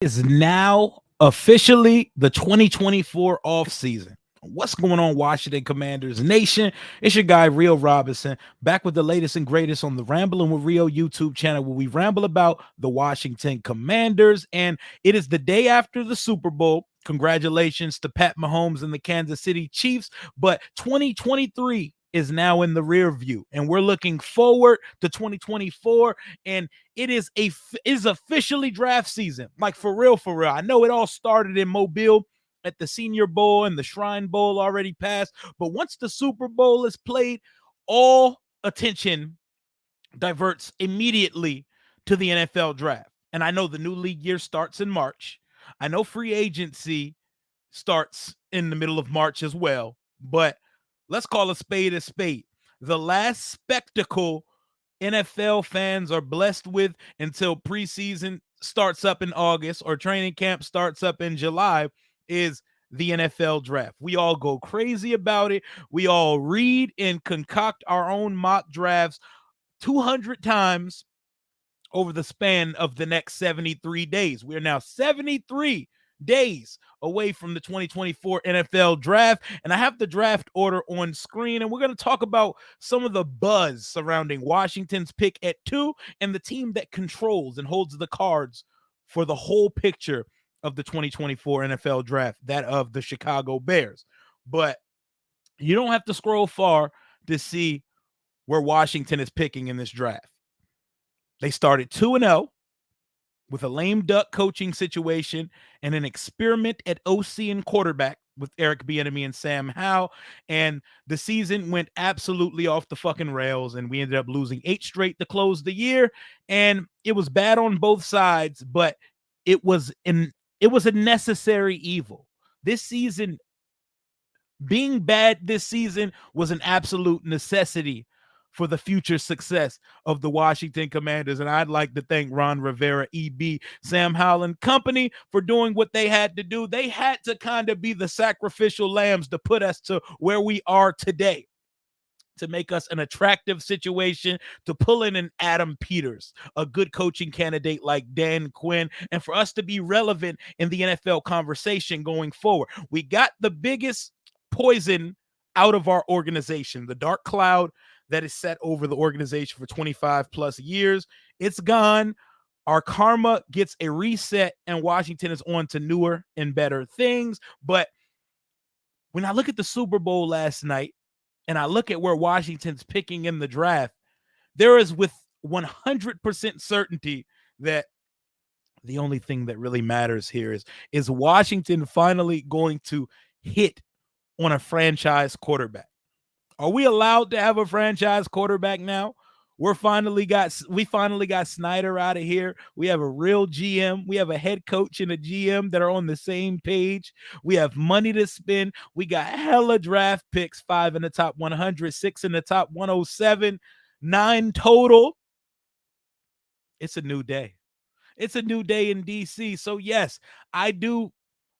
Is now officially the 2024 offseason. What's going on, Washington Commanders Nation? It's your guy, Rio Robinson, back with the latest and greatest on the Rambling with Rio YouTube channel, where we ramble about the Washington Commanders. And it is the day after the Super Bowl. Congratulations to Pat Mahomes and the Kansas City Chiefs. But 2023 is now in the rear view, and we're looking forward to 2024. And it is officially draft season, like for real, for real. I know it all started in Mobile at the Senior Bowl, and the Shrine Bowl already passed, but once the Super Bowl is played, all attention diverts immediately to the NFL draft. And I know the new league year starts in March. I know free agency starts in the middle of March as well, but let's call a spade a spade. The last spectacle NFL fans are blessed with until preseason starts up in August or training camp starts up in July is the NFL draft. We all go crazy about it. We all read and concoct our own mock drafts 200 times over the span of the next 73 days. We are now 73 days away from the 2024 NFL draft, and I have the draft order on screen, and we're going to talk about some of the buzz surrounding Washington's pick at 2 and the team that controls and holds the cards for the whole picture of the 2024 NFL draft, that of the Chicago Bears. But you don't have to scroll far to see where Washington is picking in this draft. They started 2-0 with a lame duck coaching situation and an experiment at OC and quarterback with Eric Bieniemy and Sam Howell. And the season went absolutely off the fucking rails, and we ended up losing 8 straight to close the year. And it was bad on both sides, but it was a necessary evil. This season, being bad this season was an absolute necessity for the future success of the Washington Commanders. And I'd like to thank Ron Rivera, EB, Sam Howell, and company for doing what they had to do. They had to kind of be the sacrificial lambs to put us to where we are today, to make us an attractive situation, to pull in an Adam Peters, a good coaching candidate like Dan Quinn, and for us to be relevant in the NFL conversation going forward. We got the biggest poison out of our organization, the dark cloud that is set over the organization for 25 plus years. It's gone. Our karma gets a reset, and Washington is on to newer and better things. But when I look at the Super Bowl last night, and I look at where Washington's picking in the draft, there is with 100% certainty that the only thing that really matters here is Washington finally going to hit on a franchise quarterback. Are we allowed to have a franchise quarterback now? We finally got Snyder out of here. We have a real GM. We have a head coach and a GM that are on the same page. We have money to spend. We got hella draft picks, 5 in the top 100, 6 in the top 107, 9 total. It's a new day. It's a new day in DC. So yes, I do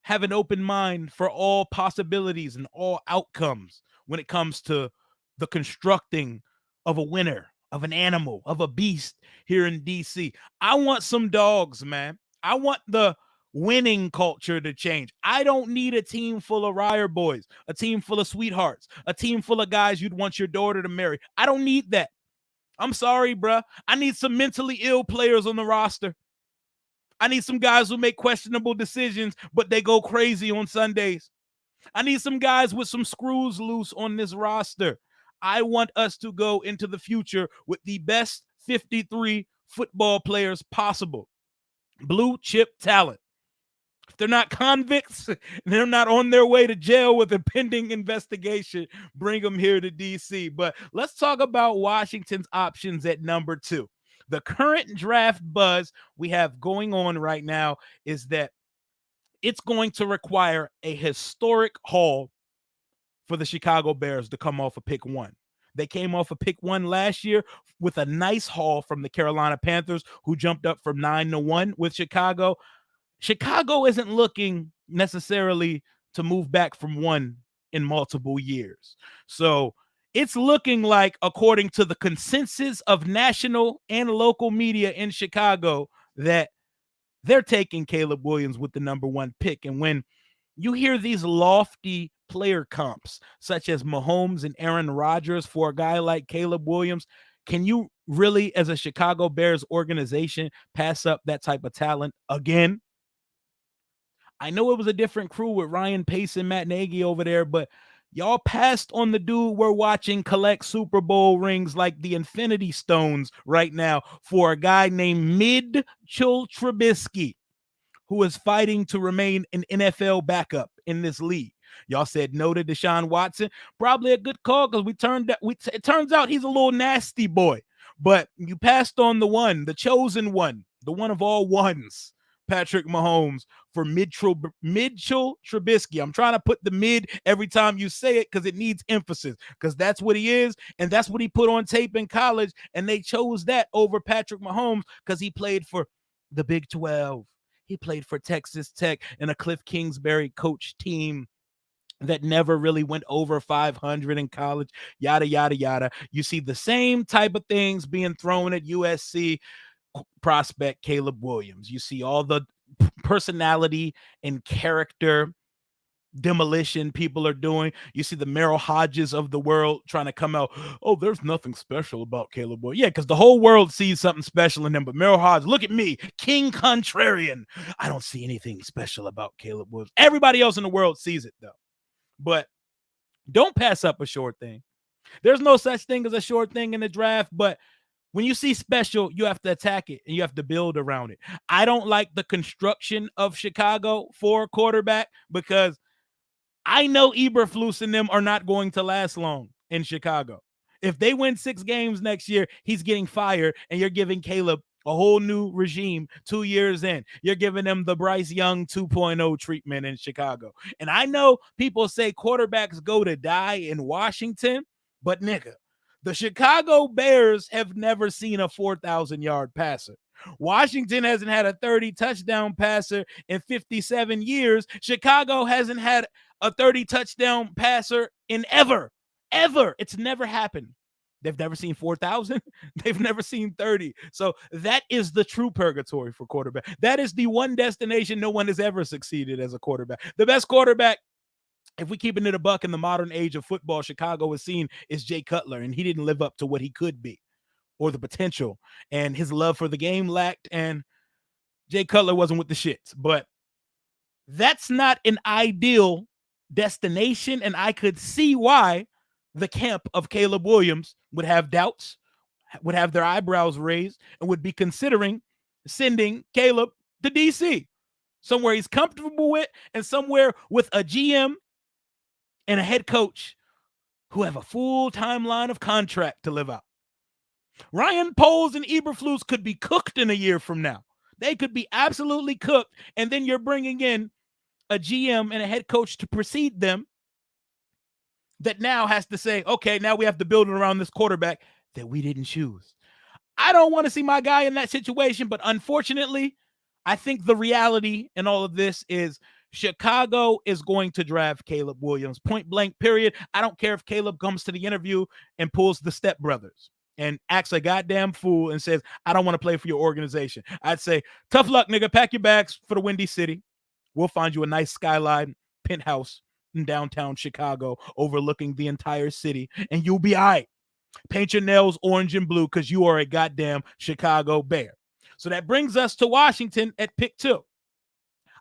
have an open mind for all possibilities and all outcomes when it comes to the constructing of a winner, of an animal, of a beast here in DC. I want some dogs, man. I want the winning culture to change. I don't need a team full of Ryer boys, a team full of sweethearts, a team full of guys you'd want your daughter to marry. I don't need that. I'm sorry, bruh. I need some mentally ill players on the roster. I need some guys who make questionable decisions, but they go crazy on Sundays. I need some guys with some screws loose on this roster. I want us to go into the future with the best 53 football players possible. Blue chip talent. If they're not convicts, they're not on their way to jail with a pending investigation, bring them here to DC. But let's talk about Washington's options at number 2. The current draft buzz we have going on right now is that it's going to require a historic haul for the Chicago Bears to come off of pick 1. They came off of pick 1 last year with a nice haul from the Carolina Panthers, who jumped up from 9-1 with Chicago. Chicago isn't looking necessarily to move back from 1 in multiple years. So it's looking like, according to the consensus of national and local media in Chicago, that they're taking Caleb Williams with the number 1 pick. And when you hear these lofty player comps, such as Mahomes and Aaron Rodgers for a guy like Caleb Williams, can you really, as a Chicago Bears organization, pass up that type of talent again? I know it was a different crew with Ryan Pace and Matt Nagy over there, but y'all passed on the dude we're watching collect Super Bowl rings like the Infinity Stones right now for a guy named Mitchell Trubisky, who is fighting to remain an NFL backup in this league. Y'all said no to Deshaun Watson. Probably a good call because it turns out he's a little nasty boy. But you passed on the one, the chosen one, the one of all ones, Patrick Mahomes, for Mitchell Trubisky. I'm trying to put the mid every time you say it because it needs emphasis, because that's what he is, and that's what he put on tape in college, and they chose that over Patrick Mahomes because he played for the Big 12. He played for Texas Tech and a Cliff Kingsbury coach team that never really went over 500 in college, yada, yada, yada. You see the same type of things being thrown at USC prospect Caleb Williams. You see all the personality and character demolition people are doing. You see the Merrill Hodges of the world trying to come out, oh, there's nothing special about Caleb Williams. Yeah, because the whole world sees something special in him, but Merrill Hodges, look at me, King Contrarian. I don't see anything special about Caleb Williams. Everybody else in the world sees it, though. But don't pass up a short thing. There's no such thing as a short thing in the draft, but when you see special, you have to attack it and you have to build around it. I don't like the construction of Chicago for a quarterback because I know Eberflus and them are not going to last long in Chicago. If they win 6 games next year, he's getting fired, and you're giving Caleb a whole new regime 2 years in. You're giving them the Bryce Young 2.0 treatment in Chicago. And I know people say quarterbacks go to die in Washington, but nigga, the Chicago Bears have never seen a 4,000-yard passer. Washington hasn't had a 30-touchdown passer in 57 years. Chicago hasn't had a 30-touchdown passer in ever. It's never happened. They've never seen 4,000. They've never seen 30. So that is the true purgatory for quarterback. That is the one destination no one has ever succeeded as a quarterback. The best quarterback, if we keep it in a buck in the modern age of football, Chicago has seen is Jay Cutler, and he didn't live up to what he could be or the potential, and his love for the game lacked, and Jay Cutler wasn't with the shits. But that's not an ideal destination, and I could see why the camp of Caleb Williams would have doubts, would have their eyebrows raised, and would be considering sending Caleb to DC, somewhere he's comfortable with and somewhere with a GM and a head coach who have a full timeline of contract to live out. Ryan Poles and Eberflus could be cooked in a year from now. They could be absolutely cooked, and then you're bringing in a GM and a head coach to precede them that now has to say, okay, now we have to build it around this quarterback that we didn't choose. I don't want to see my guy in that situation, but unfortunately, I think the reality in all of this is Chicago is going to draft Caleb Williams, point blank, period. I don't care if Caleb comes to the interview and pulls the Step Brothers and acts a goddamn fool and says, I don't want to play for your organization. I'd say, tough luck, nigga. Pack your bags for the Windy City. We'll find you a nice skyline penthouse in downtown Chicago overlooking the entire city, and you'll be all right. Paint your nails orange and blue because you are a goddamn Chicago Bear. So that brings us to Washington at pick 2.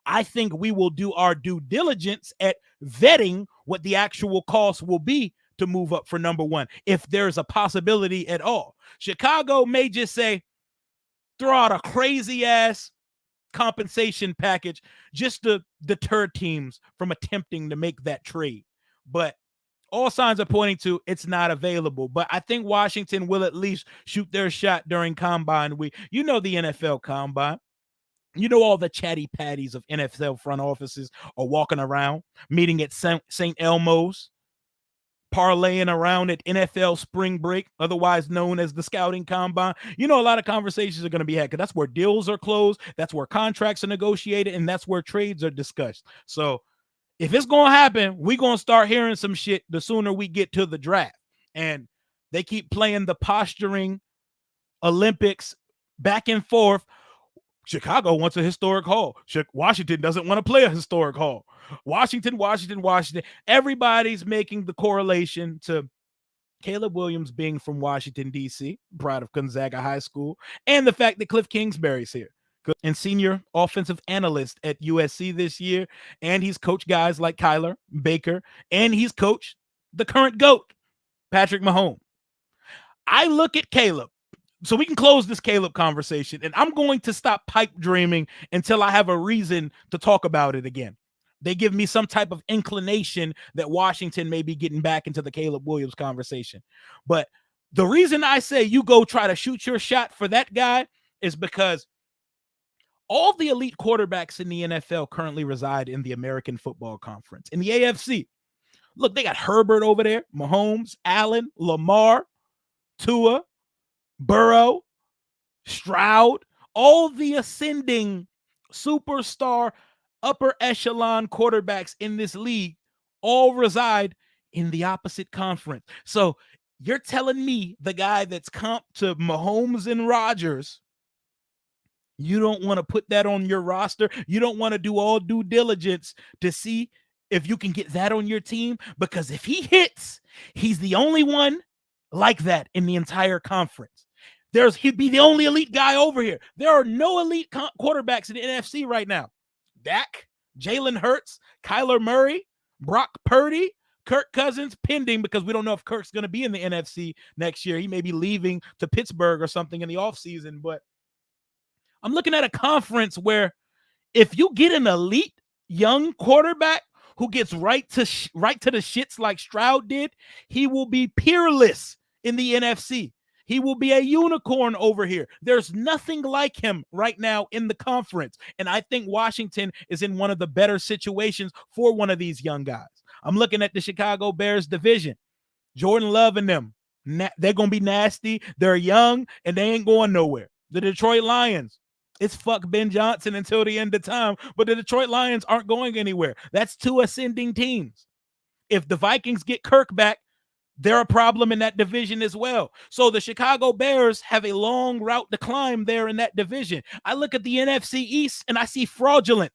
I think we will do our due diligence at vetting what the actual cost will be to move up for number 1, if there's a possibility at all. Chicago may just say, throw out a crazy ass compensation package just to deter teams from attempting to make that trade. But all signs are pointing to it's not available. But I think Washington will at least shoot their shot during Combine week. You know the NFL Combine. You know all the chatty patties of NFL front offices are walking around, meeting at St. Elmo's, parlaying around at NFL spring break, otherwise known as the scouting combine. You know, a lot of conversations are going to be had because that's where deals are closed, that's where contracts are negotiated, and that's where trades are discussed. So if it's going to happen, we're going to start hearing some shit the sooner we get to the draft. And they keep playing the posturing Olympics back and forth. Chicago wants a historic haul. Washington doesn't want to play a historic haul. Washington. Everybody's making the correlation to Caleb Williams being from Washington, D.C., proud of Gonzaga High School, and the fact that Cliff Kingsbury's here and senior offensive analyst at USC this year. And he's coached guys like Kyler, Baker, and he's coached the current GOAT, Patrick Mahomes. I look at Caleb. So we can close this Caleb conversation, and I'm going to stop pipe dreaming until I have a reason to talk about it again. They give me some type of inclination that Washington may be getting back into the Caleb Williams conversation. But the reason I say you go try to shoot your shot for that guy is because all the elite quarterbacks in the NFL currently reside in the American Football Conference. In the AFC, look, they got Herbert over there, Mahomes, Allen, Lamar, Tua, Burrow, Stroud, all the ascending superstar upper echelon quarterbacks in this league all reside in the opposite conference. So you're telling me the guy that's comp to Mahomes and Rodgers, you don't want to put that on your roster? You don't want to do all due diligence to see if you can get that on your team? Because if he hits, he's the only one like that in the entire conference. He'd be the only elite guy over here. There are no elite quarterbacks in the NFC right now. Dak, Jalen Hurts, Kyler Murray, Brock Purdy, Kirk Cousins, pending, because we don't know if Kirk's going to be in the NFC next year. He may be leaving to Pittsburgh or something in the offseason. But I'm looking at a conference where if you get an elite young quarterback who gets right to the shits like Stroud did, he will be peerless in the NFC. He will be a unicorn over here. There's nothing like him right now in the conference. And I think Washington is in one of the better situations for one of these young guys. I'm looking at the Chicago Bears division. Jordan Love and them, they're going to be nasty. They're young, and they ain't going nowhere. The Detroit Lions, it's fuck Ben Johnson until the end of time, but the Detroit Lions aren't going anywhere. That's two ascending teams. If the Vikings get Kirk back, they're a problem in that division as well. So the Chicago Bears have a long route to climb there in that division. I look at the NFC East and I see fraudulent.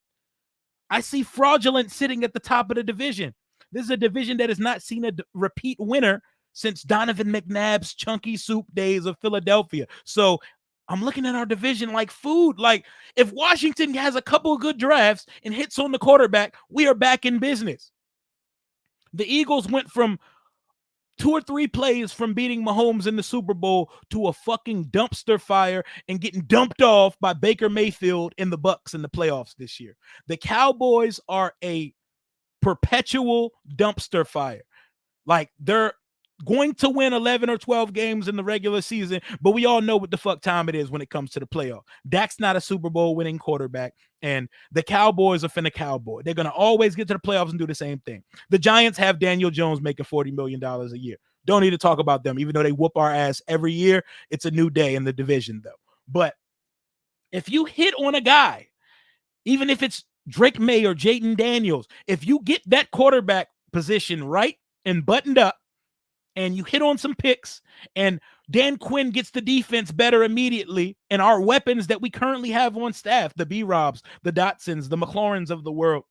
I see fraudulent sitting at the top of the division. This is a division that has not seen a repeat winner since Donovan McNabb's chunky soup days of Philadelphia. So I'm looking at our division like food. Like, if Washington has a couple of good drafts and hits on the quarterback, we are back in business. The Eagles went from 2 or 3 plays from beating Mahomes in the Super Bowl to a fucking dumpster fire and getting dumped off by Baker Mayfield in the Bucs in the playoffs this year. The Cowboys are a perpetual dumpster fire. Like, they're going to win 11 or 12 games in the regular season, but we all know what the fuck time it is when it comes to the playoff. Dak's not a Super Bowl winning quarterback, and the Cowboys are finna cowboy. They're going to always get to the playoffs and do the same thing. The Giants have Daniel Jones making $40 million a year. Don't need to talk about them, even though they whoop our ass every year. It's a new day in the division, though. But if you hit on a guy, even if it's Drake May or Jaden Daniels, if you get that quarterback position right and buttoned up, and you hit on some picks, and Dan Quinn gets the defense better immediately, and our weapons that we currently have on staff, the B-Robs, the Dotsons, the McLaurins of the world,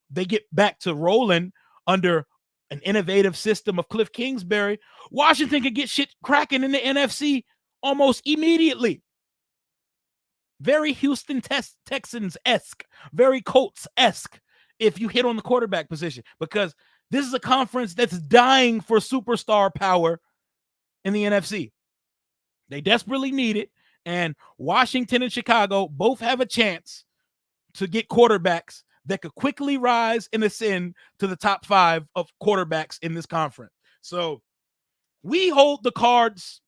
they get back to rolling under an innovative system of Cliff Kingsbury, Washington can get shit cracking in the NFC almost immediately. Very Houston Texans-esque, very Colts-esque if you hit on the quarterback position, because this is a conference that's dying for superstar power in the NFC. They desperately need it, and Washington and Chicago both have a chance to get quarterbacks that could quickly rise and ascend to the top 5 of quarterbacks in this conference. So we hold the cards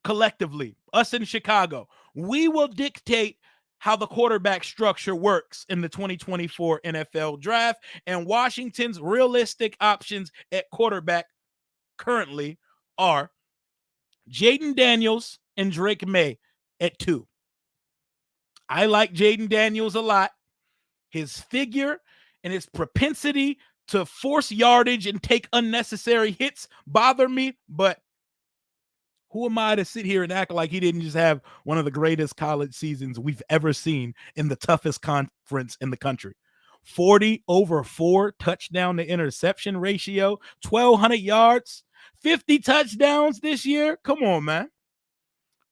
collectively, us in Chicago. We will dictate how the quarterback structure works in the 2024 NFL draft, and Washington's realistic options at quarterback currently are Jaden Daniels and Drake May at 2. I like Jaden Daniels a lot. His figure and his propensity to force yardage and take unnecessary hits bother me, but Who am I to sit here and act like he didn't just have one of the greatest college seasons we've ever seen in the toughest conference in the country? 40 over 4 touchdown to interception ratio, 1,200 yards, 50 touchdowns this year. Come on, man.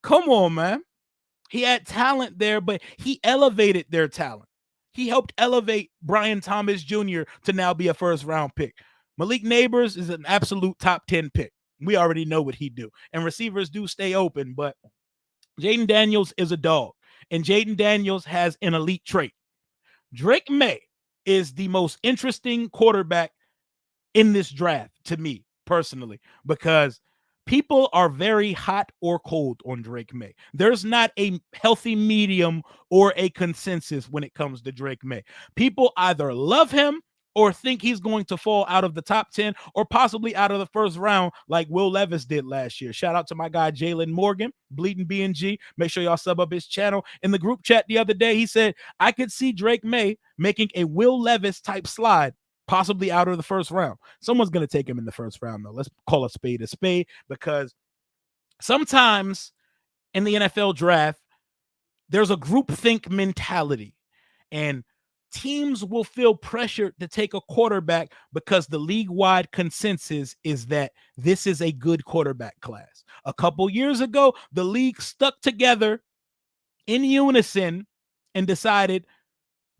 Come on, man. He had talent there, but he elevated their talent. He helped elevate Brian Thomas Jr. to now be a first round pick. Malik Neighbors is an absolute top 10 pick. We already know what he do. And receivers do stay open, but Jaden Daniels is a dog. And Jaden Daniels has an elite trait. Drake May is the most interesting quarterback in this draft to me personally, because people are very hot or cold on Drake May. There's not a healthy medium or a consensus when it comes to Drake May. People either love him or think he's going to fall out of the top 10 or possibly out of the first round like Will Levis did last year. Shout out to my guy Jalen Morgan, Bleeding BNG. Make sure y'all sub up his channel. In the group chat the other day, he said, I could see Drake May making a Will Levis type slide, possibly out of the first round. Someone's going to take him in the first round, though. Let's call a spade, because sometimes in the NFL draft, there's a groupthink mentality, and teams will feel pressured to take a quarterback because the league-wide consensus is that this is a good quarterback class. A couple years ago, the league stuck together in unison and decided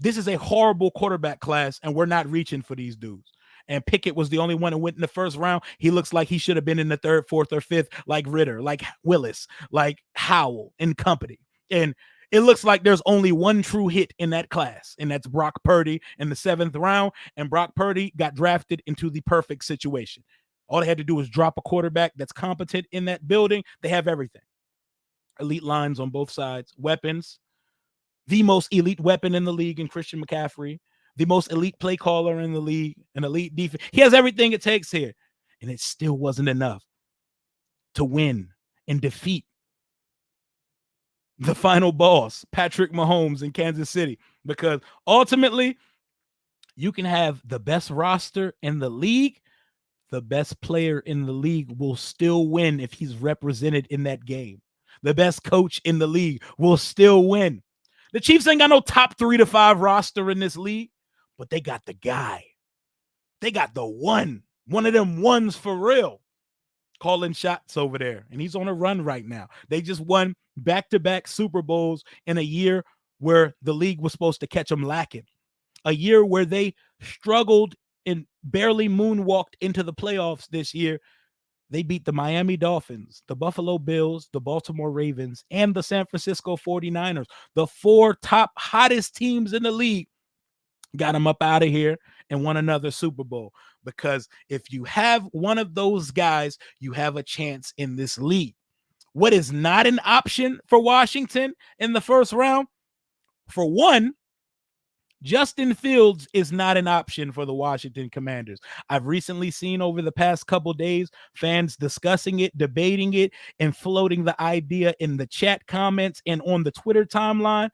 this is a horrible quarterback class, and we're not reaching for these dudes. And Pickett was the only one who went in the first round. He looks like he should have been in the third, fourth, or fifth, like Ritter, like Willis, like Howell and company. And it looks like there's only one true hit in that class, and that's Brock Purdy in the 7th round. And Brock Purdy got drafted into the perfect situation. All they had to do was drop a quarterback that's competent in that building. They have everything. Elite lines on both sides, weapons, the most elite weapon in the league in Christian McCaffrey, the most elite play caller in the league, an elite defense. He has everything it takes here. And it still wasn't enough to win and defeat the final boss, Patrick Mahomes in Kansas City, because ultimately you can have the best roster in the league. The best player in the league will still win if he's represented in that game. The best coach in the league will still win. The Chiefs ain't got no top 3 to 5 roster in this league, but they got the guy. They got the one of them ones for real, calling shots over there. And he's on a run right now. They just won back-to-back Super Bowls in a year where the league was supposed to catch them lacking. A year where they struggled and barely moonwalked into the playoffs this year. They beat the Miami Dolphins, the Buffalo Bills, the Baltimore Ravens, and the San Francisco 49ers. The 4 top hottest teams in the league got them up out of here and won another Super Bowl. Because if you have one of those guys, you have a chance in this league. What is not an option for Washington in the first round? For one, Justin Fields is not an option for the Washington Commanders. I've recently seen over the past couple days fans discussing it, debating it, and floating the idea in the chat comments and on the Twitter timeline.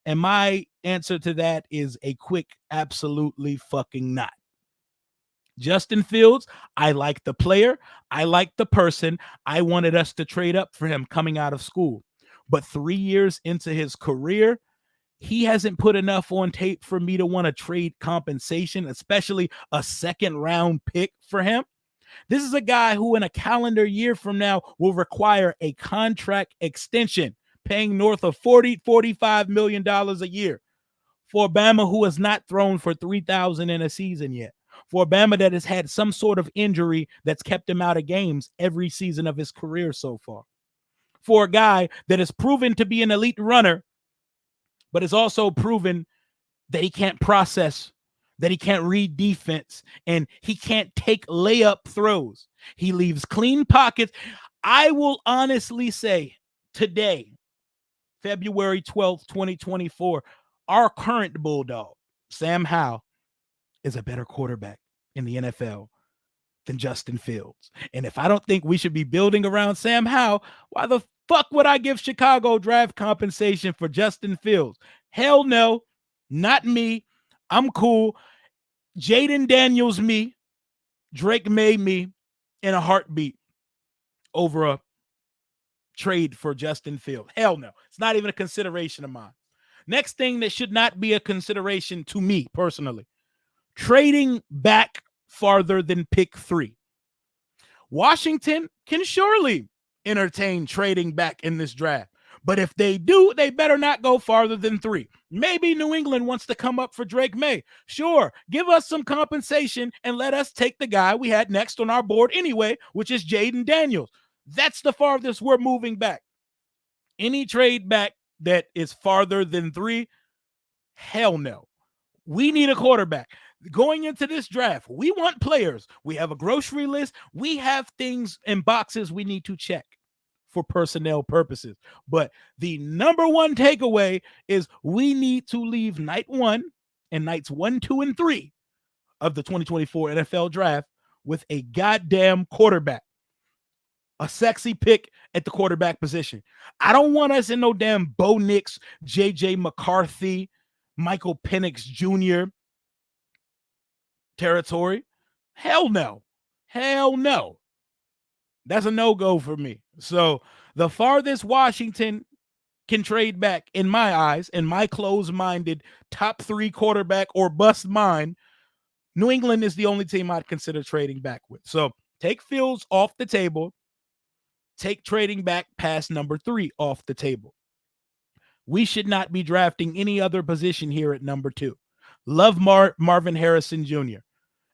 And my answer to that is a quick, absolutely fucking not. Justin Fields, I like the player. I like the person. I wanted us to trade up for him coming out of school. But 3 years into his career, he hasn't put enough on tape for me to want to trade compensation, especially a 2nd round pick for him. This is a guy who in a calendar year from now will require a contract extension, paying north of $45 million a year for Bama, who has not thrown for 3,000 in a season yet. For Bama that has had some sort of injury that's kept him out of games every season of his career so far. For a guy that has proven to be an elite runner, but has also proven that he can't process, that he can't read defense, and he can't take layup throws. He leaves clean pockets. I will honestly say today, February 12th, 2024, our current Bulldog, Sam Howell, is a better quarterback in the NFL than Justin Fields. And if I don't think we should be building around Sam Howell, why the fuck would I give Chicago draft compensation for Justin Fields? Hell no, not me. I'm cool. Jaden Daniels me, Drake May me in a heartbeat over a trade for Justin Fields. Hell no. It's not even a consideration of mine. Next thing that should not be a consideration to me personally, trading back farther than pick 3. Washington can surely entertain trading back in this draft. But if they do, they better not go farther than 3. Maybe New England wants to come up for Drake May. Sure, give us some compensation and let us take the guy we had next on our board anyway, which is Jaden Daniels. That's the farthest we're moving back. Any trade back that is farther than 3, hell no. We need a quarterback. Going into this draft, we want players. We have a grocery list. We have things in boxes we need to check for personnel purposes. But the number one takeaway is we need to leave night 1 and nights 1, 2, and 3 of the 2024 NFL draft with a goddamn quarterback. A sexy pick at the quarterback position. I don't want us in no damn Bo Nix, J.J. McCarthy, Michael Penix Jr. territory. Hell no. Hell no. That's a no-go for me. So the farthest Washington can trade back, in my eyes, in my closed-minded top 3 quarterback or bust mind, New England is the only team I'd consider trading back with. So take Fields off the table. Take trading back past number 3 off the table. We should not be drafting any other position here at number 2. Love Marvin Harrison Jr.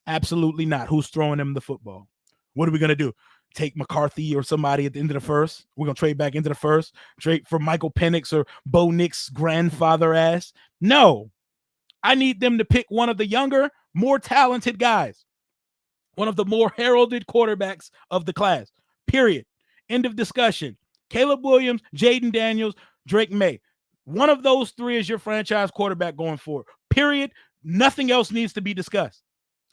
Absolutely not. Who's throwing him the football? What are we going to do? Take McCarthy or somebody at the end of the first? We're going to trade back into the first? Trade for Michael Penix or Bo Nix grandfather ass? No. I need them to pick one of the younger, more talented guys. One of the more heralded quarterbacks of the class. Period. End of discussion. Caleb Williams, Jaden Daniels, Drake May. One of those 3 is your franchise quarterback going forward. Period. Nothing else needs to be discussed.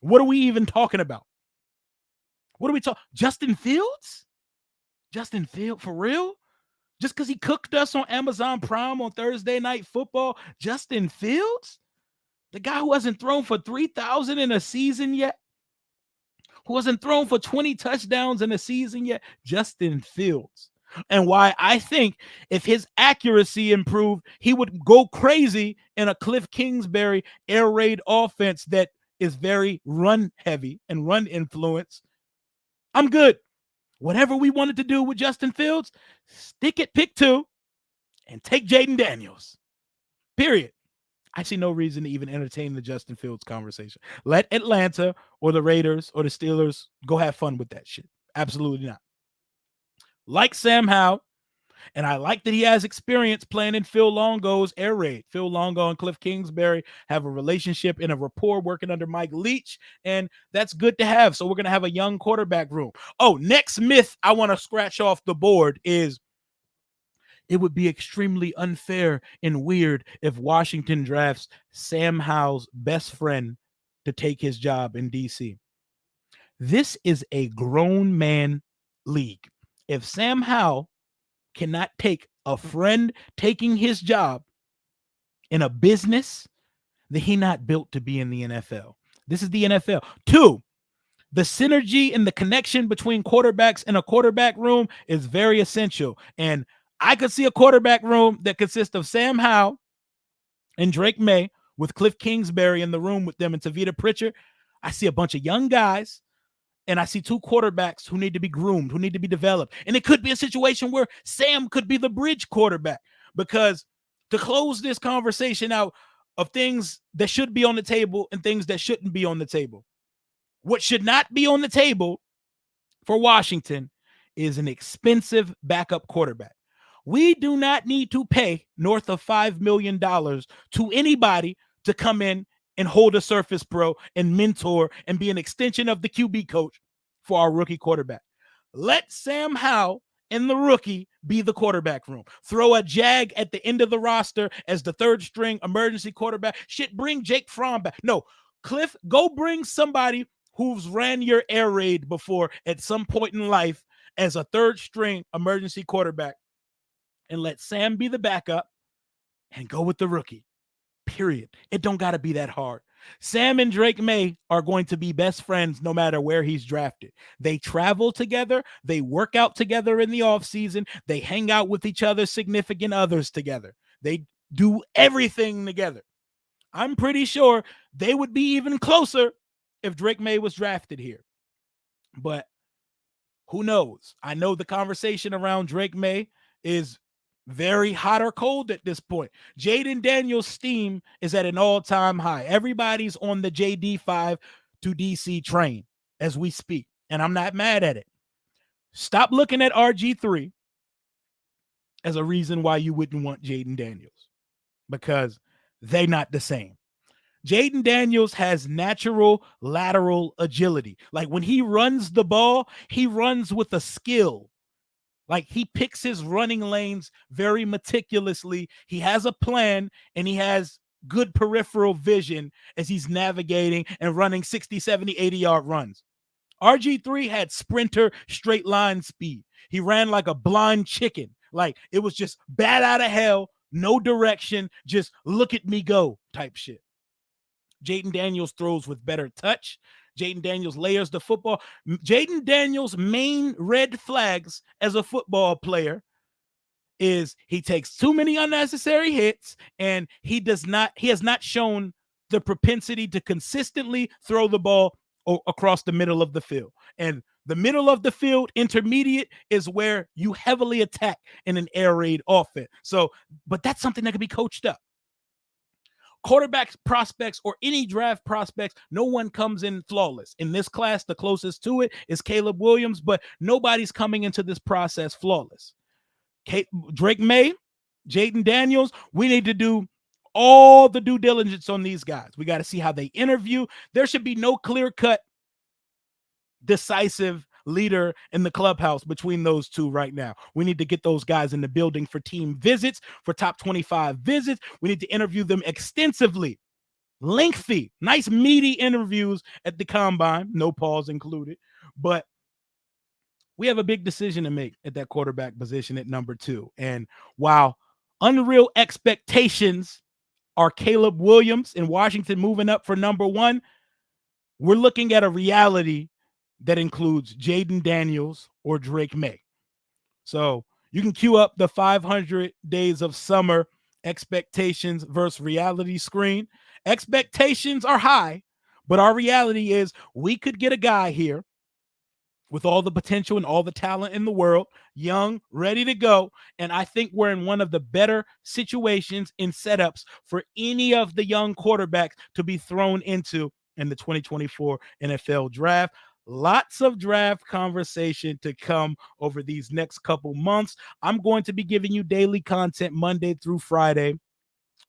What are we even talking about? What are we talking? Justin Fields? Justin Fields, for real? Just because he cooked us on Amazon Prime on Thursday Night Football? Justin Fields? The guy who hasn't thrown for 3,000 in a season yet? Who hasn't thrown for 20 touchdowns in a season yet? Justin Fields. And why I think if his accuracy improved, he would go crazy in a Cliff Kingsbury air raid offense that is very run heavy and run influence. I'm good. Whatever we wanted to do with Justin Fields, stick at pick 2 and take Jaden Daniels. Period. I see no reason to even entertain the Justin Fields conversation. Let Atlanta or the Raiders or the Steelers go have fun with that shit. Absolutely not. Like Sam Howell, and I like that he has experience playing in Phil Longo's air raid. Phil Longo and Cliff Kingsbury have a relationship and a rapport working under Mike Leach, and that's good to have. So we're going to have a young quarterback room. Oh, next myth I want to scratch off the board is it would be extremely unfair and weird if Washington drafts Sam Howell's best friend to take his job in D.C. This is a grown man league. If Sam Howell cannot take a friend taking his job in a business, then he not built to be in the NFL. This is the NFL. 2, the synergy and the connection between quarterbacks in a quarterback room is very essential. And I could see a quarterback room that consists of Sam Howell and Drake May with Cliff Kingsbury in the room with them and Tavita Pritchard. I see a bunch of young guys, and I see 2 quarterbacks who need to be groomed, who need to be developed. And it could be a situation where Sam could be the bridge quarterback, because to close this conversation out of things that should be on the table and things that shouldn't be on the table, what should not be on the table for Washington is an expensive backup quarterback. We do not need to pay north of $5 million to anybody to come in and hold a Surface Pro and mentor and be an extension of the QB coach for our rookie quarterback. Let Sam Howell and the rookie be the quarterback room. Throw a Jag at the end of the roster as the 3rd string emergency quarterback. Shit, bring Jake Fromm back. No, Cliff, go bring somebody who's ran your air raid before at some point in life as a 3rd string emergency quarterback, and let Sam be the backup and go with the rookie. Period. It don't got to be that hard. Sam and Drake May are going to be best friends no matter where he's drafted. They travel together, they work out together in the offseason, they hang out with each other's significant others together. They do everything together. I'm pretty sure they would be even closer if Drake May was drafted here. But who knows? I know the conversation around Drake May is very hot or cold at this point. Jaden Daniels' steam is at an all-time high. Everybody's on the JD5 to DC train as we speak, and I'm not mad at it. Stop looking at RG3 as a reason why you wouldn't want Jaden Daniels, because they're not the same. Jaden Daniels has natural lateral agility. Like when he runs the ball, he runs with a skill. Like he picks his running lanes very meticulously. He has a plan and he has good peripheral vision as he's navigating and running 60, 70, 80-yard runs. RG3 had sprinter straight line speed. He ran like a blind chicken. Like it was just bat out of hell, no direction, just look at me go type shit. Jaden Daniels throws with better touch. Jaden Daniels layers the football. Jaden Daniels' main red flags as a football player is he takes too many unnecessary hits, and he has not shown the propensity to consistently throw the ball across the middle of the field. And the middle of the field, intermediate, is where you heavily attack in an air raid offense. So, but that's something that can be coached up. Quarterback prospects or any draft prospects, no one comes in flawless. In this class, the closest to it is Caleb Williams, but nobody's coming into this process flawless. Drake May, Jaden Daniels, we need to do all the due diligence on these guys. We got to see how they interview. There should be no clear-cut, decisive leader in the clubhouse between those two right now. We need to get those guys in the building for team visits, for top 25 visits. We need to interview them extensively, lengthy, nice meaty interviews at the combine, no pause included. But we have a big decision to make at that quarterback position at number 2. And while unreal expectations are Caleb Williams in Washington moving up for number 1, we're looking at a reality that includes Jaden Daniels or Drake May. So you can queue up the 500 days of summer expectations versus reality screen. Expectations are high, but our reality is we could get a guy here with all the potential and all the talent in the world, young, ready to go. And I think we're in one of the better situations in setups for any of the young quarterbacks to be thrown into in the 2024 NFL draft. Lots of draft conversation to come over these next couple months. I'm going to be giving you daily content Monday through Friday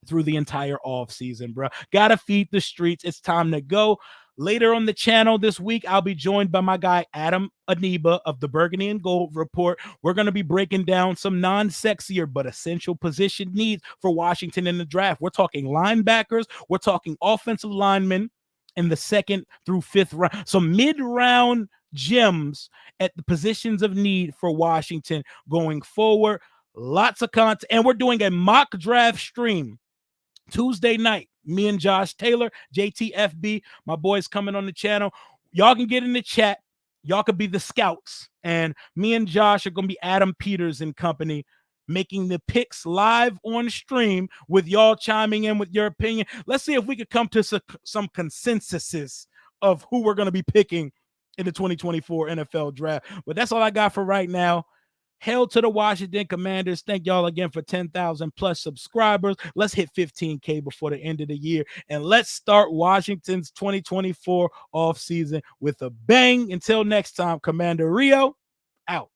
through the entire off season, bro. Gotta feed the streets. It's time to go. Later on the channel this week, I'll be joined by my guy, Adam Aniba of the Burgundy and Gold Report. We're going to be breaking down some non-sexier but essential position needs for Washington in the draft. We're talking linebackers. We're talking offensive linemen in the 2nd through 5th round. So mid-round gems at the positions of need for Washington going forward. Lots of content. And we're doing a mock draft stream Tuesday night. Me and Josh Taylor, JTFB, my boys coming on the channel. Y'all can get in the chat. Y'all could be the scouts. And me and Josh are going to be Adam Peters and company making the picks live on stream with y'all chiming in with your opinion. Let's see if we could come to some consensuses of who we're going to be picking in the 2024 NFL draft. But that's all I got for right now. Hail to the Washington Commanders. Thank y'all again for 10,000 plus subscribers. Let's hit 15K before the end of the year. And let's start Washington's 2024 offseason with a bang. Until next time, Commander Rio, out.